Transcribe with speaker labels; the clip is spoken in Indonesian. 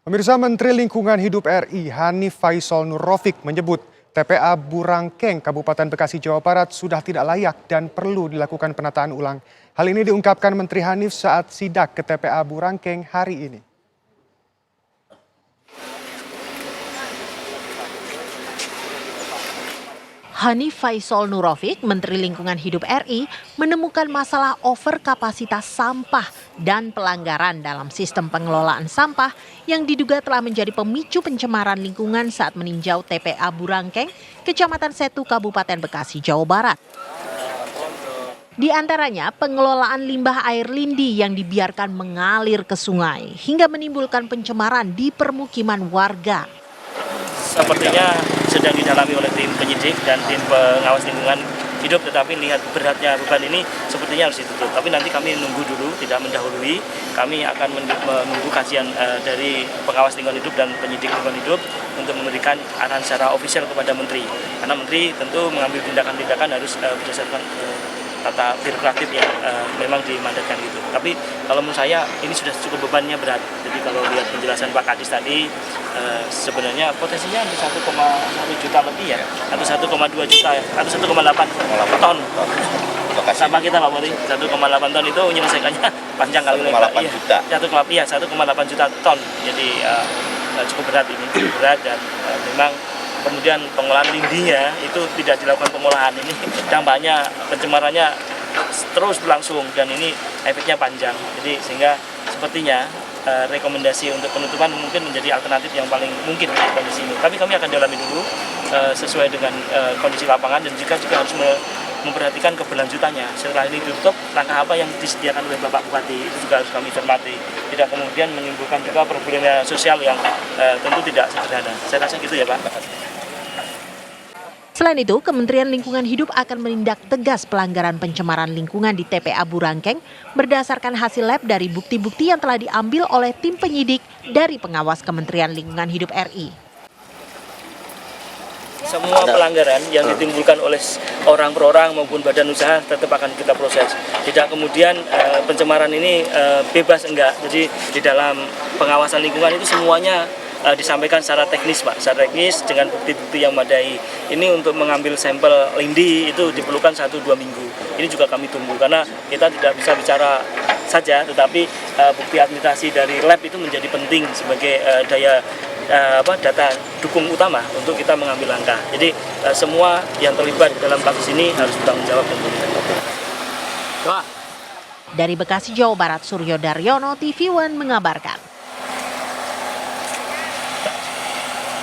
Speaker 1: Pemirsa, Menteri Lingkungan Hidup RI Hanif Faisal Nur Rafiq menyebut TPA Burangkeng, Kabupaten Bekasi, Jawa Barat sudah tidak layak dan perlu dilakukan penataan ulang. Hal ini diungkapkan Menteri Hanif saat sidak ke TPA Burangkeng hari ini.
Speaker 2: Hanif Faisal Nur Rafiq, Menteri Lingkungan Hidup RI, menemukan masalah overkapasitas sampah dan pelanggaran dalam sistem pengelolaan sampah yang diduga telah menjadi pemicu pencemaran lingkungan saat meninjau TPA Burangkeng, Kecamatan Setu, Kabupaten Bekasi, Jawa Barat. Di antaranya pengelolaan limbah air lindi yang dibiarkan mengalir ke sungai hingga menimbulkan pencemaran di permukiman warga.
Speaker 3: Sepertinya sedang didalami oleh tim penyidik dan tim pengawas lingkungan hidup, tetapi lihat beratnya beban ini sepertinya harus ditutup. Tapi nanti kami nunggu dulu, tidak mendahului. Kami akan menunggu kajian dari pengawas lingkungan hidup dan penyidik lingkungan hidup untuk memberikan arahan secara ofisial kepada Menteri. Karena Menteri tentu mengambil tindakan-tindakan harus berdasarkan tata birokratif yang memang dimandatkan itu. Tapi kalau menurut saya ini sudah cukup bebannya berat. Jadi kalau lihat penjelasan Pak Kadis tadi, sebenarnya potensinya 1,1 juta lebih ya, atau 1,2 juta atau 1,8 ton. Sama kita Pak Menteri, 1,8 ton itu menyelesaikannya panjang kali lebar. 1,8 juta ton. Jadi cukup berat ini, cukup berat dan memang kemudian pengolahan lindinya itu tidak dilakukan pengolahan, ini dampaknya pencemarannya terus berlangsung dan ini efeknya panjang. Jadi sehingga sepertinya rekomendasi untuk penutupan mungkin menjadi alternatif yang paling mungkin di kondisi ini. Tapi kami akan dalami dulu sesuai dengan kondisi lapangan dan juga harus memperhatikan keberlanjutannya. Setelah ini ditutup, langkah apa yang disediakan oleh Bapak Bupati itu juga harus kami cermati. Tidak kemudian menimbulkan juga problem sosial yang tentu tidak sederhana. Saya rasa gitu ya Pak.
Speaker 2: Selain itu, Kementerian Lingkungan Hidup akan menindak tegas pelanggaran pencemaran lingkungan di TPA Burangkeng berdasarkan hasil lab dari bukti-bukti yang telah diambil oleh tim penyidik dari pengawas Kementerian Lingkungan Hidup RI.
Speaker 3: Semua pelanggaran yang ditimbulkan oleh orang per orang maupun badan usaha tetap akan kita proses. Tidak kemudian pencemaran ini bebas, enggak. Jadi di dalam pengawasan lingkungan itu semuanya disampaikan secara teknis Pak, secara teknis dengan bukti-bukti yang memadai. Ini untuk mengambil sampel lindi itu diperlukan 1-2 minggu. Ini juga kami tunggu karena kita tidak bisa bicara saja, tetapi bukti administrasi dari lab itu menjadi penting sebagai data dukung utama untuk kita mengambil langkah. Jadi semua yang terlibat dalam kasus ini harus bertanggung jawab tentunya.
Speaker 2: Dari Bekasi, Jawa Barat, Suryo Daryono, TV One mengabarkan.